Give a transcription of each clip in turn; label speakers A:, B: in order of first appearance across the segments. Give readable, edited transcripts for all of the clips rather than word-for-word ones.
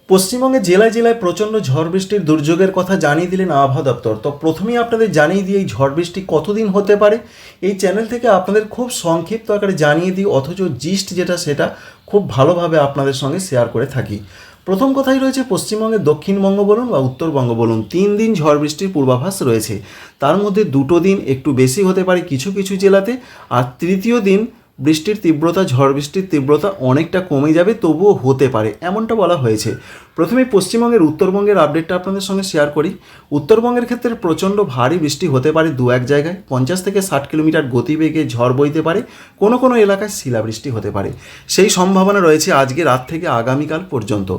A: পশ্চিমবঙ্গে জেলায় জেলায় প্রচণ্ড ঝড় বৃষ্টির দুর্যোগের কথা জানিয়ে দিলেন আবহাওয়া দপ্তর। তো প্রথমেই আপনাদের জানিয়ে দিই এই ঝড় বৃষ্টি কতদিন হতে পারে। এই চ্যানেল থেকে আপনাদের খুব সংক্ষিপ্ত আকারে জানিয়ে দিই, অথচ জিস্ট যেটা সেটা খুব ভালোভাবে আপনাদের সঙ্গে শেয়ার করে থাকি। প্রথম কথাই রয়েছে পশ্চিমবঙ্গের দক্ষিণবঙ্গ বলুন বা উত্তরবঙ্গ বলুন, 3 দিন ঝড় বৃষ্টির পূর্বাভাস রয়েছে। তার মধ্যে 2 দিন একটু বেশি হতে পারে কিছু কিছু জেলাতে, আর তৃতীয় দিন বৃষ্টির তীব্রতা, ঝড় বৃষ্টির তীব্রতা অনেকটা কমে যাবে, তবুও হতে পারে এমনটা বলা হয়েছে। প্রথমে পশ্চিমবঙ্গের উত্তরবঙ্গের আপডেটটা আপনাদের সঙ্গে শেয়ার করি। উত্তরবঙ্গের ক্ষেত্রে প্রচণ্ড ভারী বৃষ্টি হতে পারে 2-1 জায়গায়, 50 থেকে 60 কিলোমিটার গতিবেগে ঝড় বইতে পারে, কোনো কোনো এলাকায় শিলাবৃষ্টি হতে পারে। সেই সম্ভাবনা রয়েছে আজকে রাত থেকে আগামীকাল পর্যন্ত।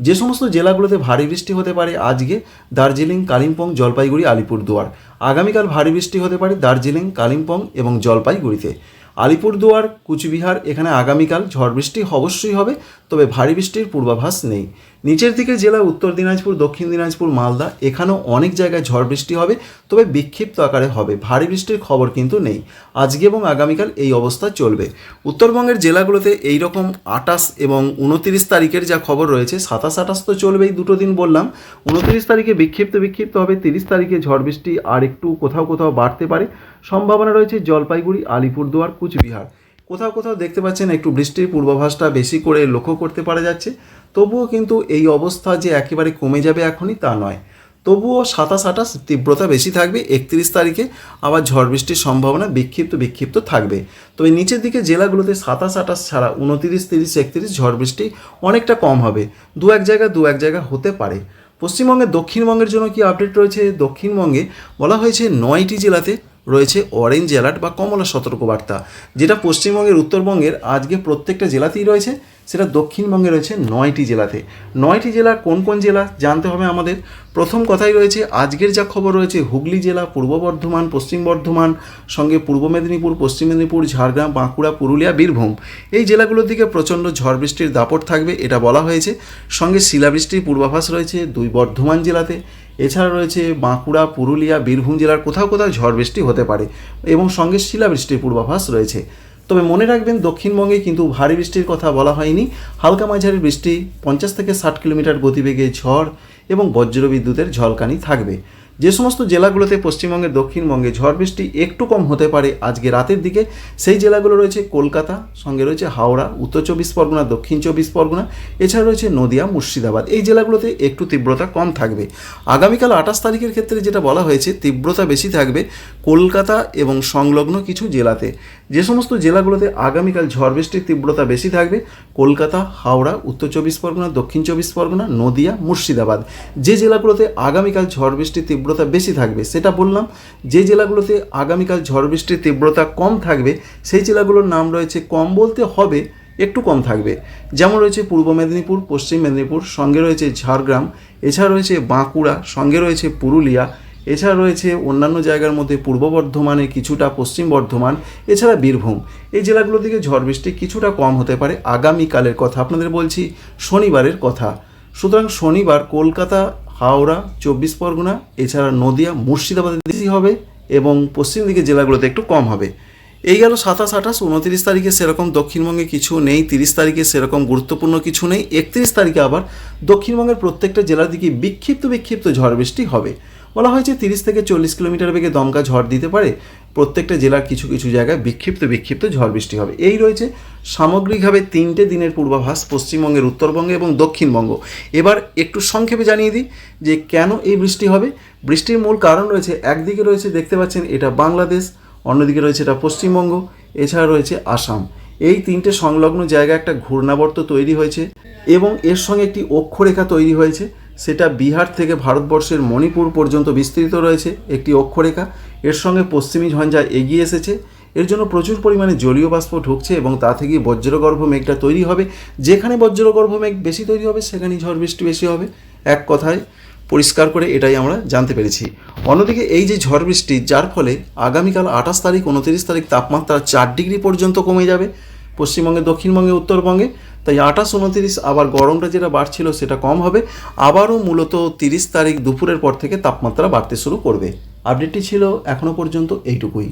A: যে সমস্ত জেলাগুলোতে ভারী বৃষ্টি হতে পারে আজকে: দার্জিলিং, কালিম্পং, জলপাইগুড়ি, আলিপুরদুয়ার। আগামীকাল ভারী বৃষ্টি হতে পারে দার্জিলিং, কালিম্পং এবং জলপাইগুড়িতে। আলিপুরদুয়ার, কুচবিহার, এখানে আগামীকাল ঝড় বৃষ্টি অবশ্যই হবে, তবে ভারী বৃষ্টির পূর্বাভাস নেই। নিচের দিকে জেলা উত্তর দিনাজপুর, দক্ষিণ দিনাজপুর, মালদা, এখানেও অনেক জায়গায় ঝড় বৃষ্টি হবে, তবে বিক্ষিপ্ত আকারে হবে। ভারী বৃষ্টির খবর কিন্তু নেই। আজকে এবং আগামীকাল এই অবস্থা চলবে। উত্তরবঙ্গের জেলাগুলোতে এই রকম 28 এবং 29 তারিখের যা খবর রয়েছে, 27-28 তো চলবেই, 2 দিন বললাম। 29 তারিখে বিক্ষিপ্ত হবে, 30 তারিখে ঝড় বৃষ্টি আর একটু কোথাও কোথাও বাড়তে পারে। সম্ভাবনা রয়েছে জলপাইগুড়ি, আলিপুরদুয়ার, কুচবিহার। কোথাও কোথাও দেখতে পাচ্ছেন একটু বৃষ্টির পূর্বাভাসটা বেশি করে লক্ষ্য করতে পারা যাচ্ছে। তবুও কিন্তু এই অবস্থা যে একেবারে কমে যাবে এখনই তা নয়। তবুও 27-28 তীব্রতা বেশি থাকবে। 31 তারিখে আবার ঝড় বৃষ্টির সম্ভাবনা বিক্ষিপ্ত থাকবে। তবে নিচের দিকে জেলাগুলোতে 27-28 ছাড়া 29, 30, 31 ঝড় বৃষ্টি অনেকটা কম হবে। 2-1 জায়গা হতে পারে। পশ্চিমবঙ্গের দক্ষিণবঙ্গের জন্য কি আপডেট রয়েছে? দক্ষিণবঙ্গে বলা হয়েছে 9টি জেলাতে রয়েছে অরেঞ্জ অ্যালার্ট বা কমলা সতর্কবার্তা। যেটা পশ্চিমবঙ্গের, উত্তরবঙ্গের আজকে প্রত্যেকটা জেলাতেই রয়েছে, সেটা দক্ষিণবঙ্গে রয়েছে 9টি জেলাতে। 9টি জেলা কোন কোন জেলা জানতে হবে আমাদের। প্রথম কথাই রয়েছে আজকের যা খবর রয়েছে, হুগলি জেলা, পূর্ব বর্ধমান, পশ্চিম বর্ধমান, সঙ্গে পূর্ব মেদিনীপুর, পশ্চিম মেদিনীপুর, ঝাড়গ্রাম, বাঁকুড়া, পুরুলিয়া, বীরভূম, এই জেলাগুলোর দিকে প্রচণ্ড ঝড় বৃষ্টির দাপট থাকবে, এটা বলা হয়েছে। সঙ্গে শিলাবৃষ্টির পূর্বাভাস রয়েছে 2 বর্ধমান জেলাতে। এছাড়া রয়েছে বাঁকুড়া, পুরুলিয়া, বীরভূম জেলার কোথাও কোথাও ঝড় বৃষ্টি হতে পারে এবং সঙ্গে শিলাবৃষ্টির পূর্বাভাস রয়েছে। তবে মনে রাখবেন দক্ষিণবঙ্গে কিন্তু ভারী বৃষ্টির কথা বলা হয়নি। হালকা মাঝারি বৃষ্টি, 50 থেকে 60 কিলোমিটার গতিবেগে ঝড় এবং বজ্রবিদ্যুতের ঝলকানি থাকবে। যে সমস্ত জেলাগুলোতে পশ্চিমবঙ্গের দক্ষিণবঙ্গে ঝড় বৃষ্টি একটু কম হতে পারে আজকে রাতের দিকে, সেই জেলাগুলো রয়েছে কলকাতা, সঙ্গে রয়েছে হাওড়া, উত্তর 24 পরগনা, দক্ষিণ 24 পরগনা, এছাড়া রয়েছে নদিয়া, মুর্শিদাবাদ। এই জেলাগুলোতে একটু তীব্রতা কম থাকবে। আগামীকাল 28 তারিখের ক্ষেত্রে যেটা বলা হয়েছে, তীব্রতা বেশি থাকবে কলকাতা এবং সংলগ্ন কিছু জেলাতে। যে সমস্ত জেলাগুলোতে আগামীকাল ঝড় বৃষ্টির তীব্রতা বেশি থাকবে: কলকাতা, হাওড়া, উত্তর 24 পরগনা, দক্ষিণ 24 পরগনা, নদিয়া, মুর্শিদাবাদ। যে জেলাগুলোতে আগামীকাল ঝড় বৃষ্টির তীব্রতা বেশি থাকবে সেটা বললাম। যে জেলাগুলোতে আগামীকাল ঝড় বৃষ্টির তীব্রতা কম থাকবে সেই জেলাগুলোর নাম রয়েছে, কম বলতে হবে একটু কম থাকবে, যেমন রয়েছে পূর্ব মেদিনীপুর, পশ্চিম মেদিনীপুর, সঙ্গে রয়েছে ঝাড়গ্রাম, এছাড়া রয়েছে বাঁকুড়া, সঙ্গে রয়েছে পুরুলিয়া, এছাড়া রয়েছে অন্যান্য জায়গার মধ্যে পূর্ব বর্ধমানে কিছুটা, পশ্চিম বর্ধমান, এছাড়া বীরভূম। এই জেলাগুলোর দিকে ঝড় বৃষ্টি কিছুটা কম হতে পারে আগামীকালের কথা আপনাদের বলছি, শনিবারের কথা। সুতরাং শনিবার কলকাতা, হাওড়া, 24 পরগনা, এছাড়া নদিয়া, মুর্শিদাবাদে বেশি হবে এবং পশ্চিম দিকে জেলাগুলোতে একটু কম হবে। এই গেল 27, 28, 29 তারিখে সেরকম দক্ষিণবঙ্গে কিছু নেই, 30 তারিখে সেরকম গুরুত্বপূর্ণ কিছু নেই। 31 তারিখে আবার দক্ষিণবঙ্গের প্রত্যেকটা জেলার দিকে বিক্ষিপ্ত ঝড় বৃষ্টি হবে। বলা হয়েছে 30 থেকে 40 কিলোমিটার বেগে দমকা ঝড় দিতে পারে। প্রত্যেকটা জেলার কিছু কিছু জায়গায় বিক্ষিপ্ত ঝড় বৃষ্টি হবে। এই রয়েছে সামগ্রিকভাবে 3টে দিনের পূর্বাভাস পশ্চিমবঙ্গের, উত্তরবঙ্গে এবং দক্ষিণবঙ্গ। এবার একটু সংক্ষেপে জানিয়ে দিই যে কেন এই বৃষ্টি হবে। বৃষ্টির মূল কারণ রয়েছে, একদিকে রয়েছে দেখতে পাচ্ছেন এটা বাংলাদেশ, অন্যদিকে রয়েছে এটা পশ্চিমবঙ্গ, এছাড়া রয়েছে আসাম। এই 3টে সংলগ্ন জায়গায় একটা ঘূর্ণাবর্ত তৈরি হয়েছে এবং এর সঙ্গে একটি অক্ষরেখা তৈরি হয়েছে। সেটা বিহার থেকে ভারতবর্ষের মণিপুর পর্যন্ত বিস্তৃত রয়েছে একটি অক্ষরেখা। এর সঙ্গে পশ্চিমী ঝঞ্ঝা এগিয়ে এসেছে। এর জন্য প্রচুর পরিমাণে জলীয় বাষ্প ঢুকছে এবং তা থেকে বজ্রগর্ভ মেঘটা তৈরি হবে। যেখানে বজ্রগর্ভ মেঘ বেশি তৈরি হবে সেখানেই ঝড় বৃষ্টি বেশি হবে। এক কথায় পরিষ্কার করে এটাই আমরা জানতে পেরেছি। অন্যদিকে এই যে ঝড় বৃষ্টি, যার ফলে আগামীকাল 28 তারিখ, 29 তারিখ তাপমাত্রা 4 ডিগ্রি পর্যন্ত কমে যাবে পশ্চিমবঙ্গে, দক্ষিণবঙ্গে, উত্তরবঙ্গে। তাই 28, 29 আবার গরমটা যেটা বাড়ছিল সেটা কম হবে। আবারও মূলত 30 তারিখ দুপুরের পর থেকে তাপমাত্রা বাড়তে শুরু করবে। আপডেটটি ছিল এখনও পর্যন্ত এইটুকুই।